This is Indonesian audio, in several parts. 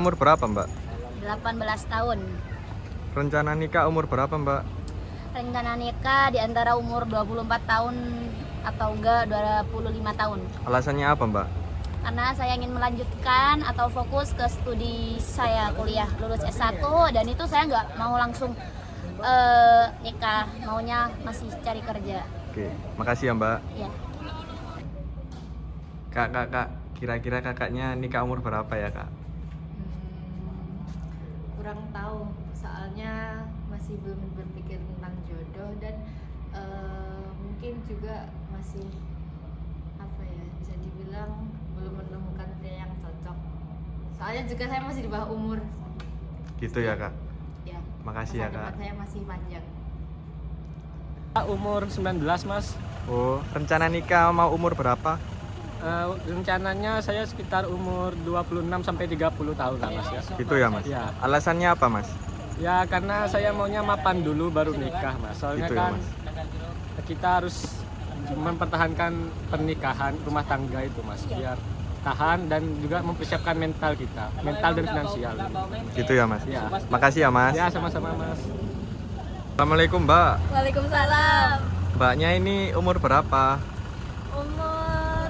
umur berapa, Mbak? 18 tahun. Rencana nikah umur berapa, Mbak? Rencana nikah di antara umur 24 tahun atau enggak 25 tahun. Alasannya apa, Mbak? Karena saya ingin melanjutkan atau fokus ke studi saya kuliah, lulus S1, dan itu saya nggak mau langsung nikah, maunya masih cari kerja. Oke, makasih ya, Mbak. Ya. Kak, kira-kira kakaknya nikah umur berapa ya, Kak? Kurang tahu, soalnya masih belum berpikir tentang jodoh dan mungkin juga masih bisa dibilang belum menemukan pria yang cocok. Soalnya juga saya masih di bawah umur. Gitu ya, Kak? Ya. Makasih ya, Masa depan Kak. saya masih panjang. Umur 19, Mas. Oh, rencana nikah mau umur berapa? Rencananya saya sekitar umur 26 sampai 30 tahun lah, Mas ya. Gitu ya, Mas? Ya. Alasannya apa, Mas? Ya karena saya maunya mapan dulu baru nikah, Mas. Soalnya Gitu ya, kan kita harus mempertahankan pernikahan rumah tangga itu, Mas, biar tahan dan juga mempersiapkan mental kita, mental dan finansial. Gitu ya, Mas? Ya. Makasih ya, Mas. Ya, sama-sama, Mas. Assalamualaikum, Mbak. Waalaikumsalam. Mbaknya ini umur berapa? Umur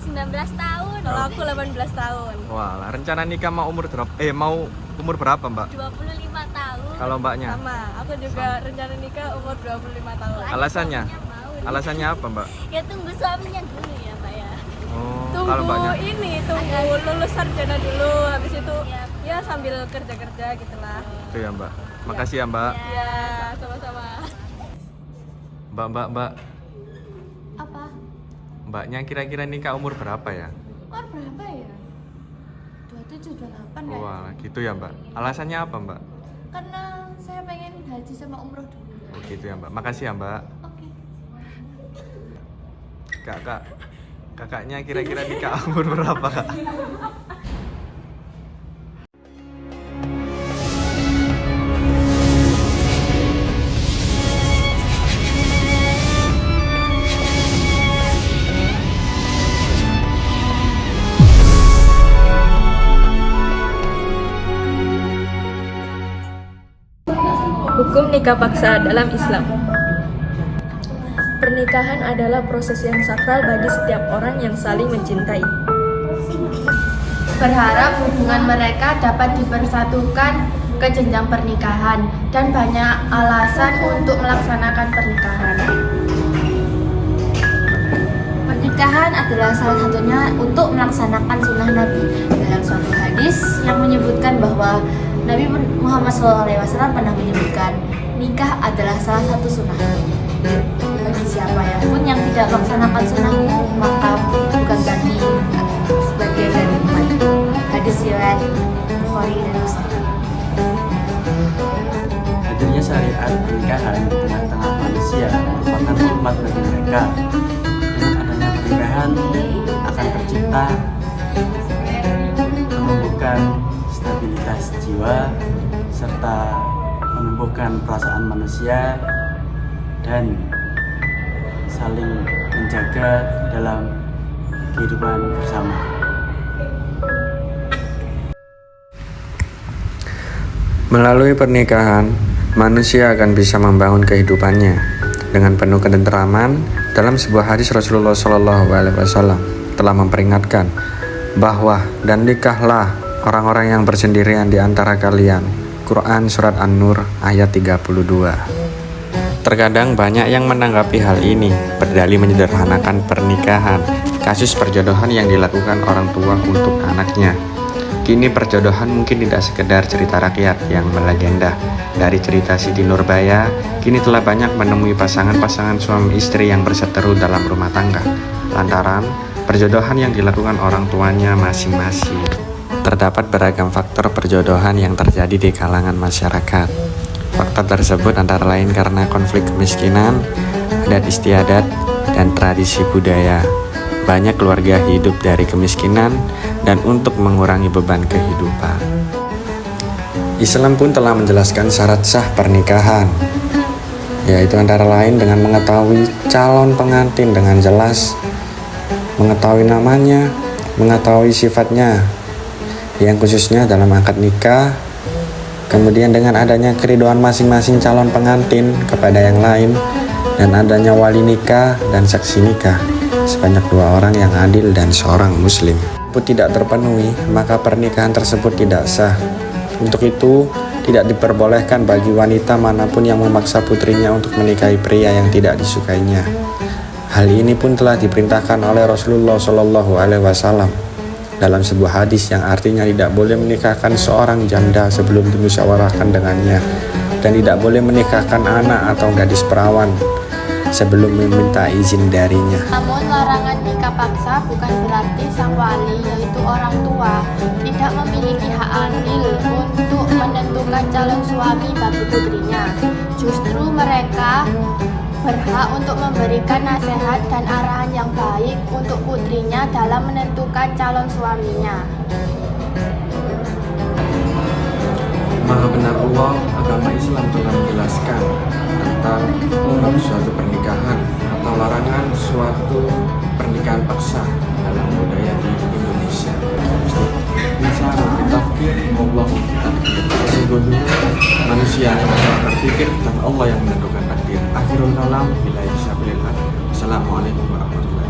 19 tahun. Kalau aku 18 tahun. Wah, rencana nikah mau umur berapa, Mbak? 25 tahun. Kalau Mbaknya? Sama, aku juga rencana nikah umur 25 tahun. Alasannya? Alasannya apa, Mbak? Ya tunggu suaminya dulu ya, Pak ya. Oh, Tunggu kalau Mbaknya? tunggu lulus sarjana dulu, habis itu ya sambil kerja-kerja gitulah. Itu ya, Mbak. Makasih ya, Mbak. Ya, sama-sama. Mbak. Apa? Mbaknya kira-kira nikah umur berapa ya? Umur berapa ya? 27, 28 kan? Wah, gitu ya, Mbak. Alasannya apa, Mbak? Karena saya pengen haji sama umroh dulu. Oh, gitu ya, Mbak. Makasih ya, Mbak. Oke. Kakaknya kira-kira nikah umur berapa, Kak? Hukum nikah paksa dalam Islam. Pernikahan adalah proses yang sakral bagi setiap orang yang saling mencintai. Berharap hubungan mereka dapat dipersatukan ke jenjang pernikahan dan banyak alasan untuk melaksanakan pernikahan. Pernikahan adalah salah satunya untuk melaksanakan sunnah Nabi. Dalam suatu hadis yang menyebutkan bahwa Nabi Muhammad SAW pernah menyebutkan nikah adalah salah satu sunnah. Bagi siapa yang pun yang tidak melaksanakan sunnahku, maka bukan berarti sebagian dari umat. Hadis riwayat Bukhari dan Muslim. Hadirnya syariat pernikahan di tengah-tengah manusia merupakan nikmat bagi mereka. Dengan adanya pernikahan akan tercipta menumbuhkan stabilitas jiwa serta menumbuhkan perasaan manusia dan saling menjaga dalam kehidupan bersama. Melalui pernikahan, manusia akan bisa membangun kehidupannya dengan penuh ketenteraman. Dalam sebuah hadis Rasulullah SAW telah memperingatkan bahwa dan nikahlah orang-orang yang bersendirian di antara kalian. Quran Surat An-Nur ayat 32. Terkadang banyak yang menanggapi hal ini berdalih menyederhanakan pernikahan, kasus perjodohan yang dilakukan orang tua untuk anaknya. Kini perjodohan mungkin tidak sekedar cerita rakyat yang melegenda. Dari cerita Siti Nurbaya, kini telah banyak menemui pasangan-pasangan suami istri yang berseteru dalam rumah tangga, lantaran perjodohan yang dilakukan orang tuanya masing-masing. Terdapat beragam faktor perjodohan yang terjadi di kalangan masyarakat. Faktor tersebut antara lain karena konflik kemiskinan, adat istiadat, dan tradisi budaya. Banyak keluarga hidup dari kemiskinan dan untuk mengurangi beban kehidupan. Islam pun telah menjelaskan syarat sah pernikahan, yaitu antara lain dengan mengetahui calon pengantin dengan jelas, mengetahui namanya, mengetahui sifatnya, yang khususnya dalam akad nikah. Kemudian dengan adanya keriduan masing-masing calon pengantin kepada yang lain, dan adanya wali nikah dan saksi nikah sebanyak 2 orang yang adil dan seorang muslim pun tidak terpenuhi, maka pernikahan tersebut tidak sah. Untuk itu tidak diperbolehkan bagi wanita manapun yang memaksa putrinya untuk menikahi pria yang tidak disukainya. Hal ini pun telah diperintahkan oleh Rasulullah SAW dalam sebuah hadis yang artinya tidak boleh menikahkan seorang janda sebelum dimusyawarahkan dengannya, dan tidak boleh menikahkan anak atau gadis perawan sebelum meminta izin darinya. Namun larangan nikah paksa bukan berarti sang wali, yaitu orang tua, tidak memiliki hak adil untuk menentukan calon suami bagi putrinya. Justru mereka berhak untuk memberikan nasihat dan arahan yang baik untuk putrinya dalam menentukan calon suaminya. Maha benar Allah, agama Islam telah menjelaskan tentang suatu pernikahan atau larangan suatu pernikahan paksa dalam budaya di Indonesia. Bicara bertafkir, Allah bertakdir. Sesungguhnya manusia yang masalah berpikir dan Allah yang menentukan takdir. Akhirul kalam, bila Assalamualaikum warahmatullahi wabarakatuh.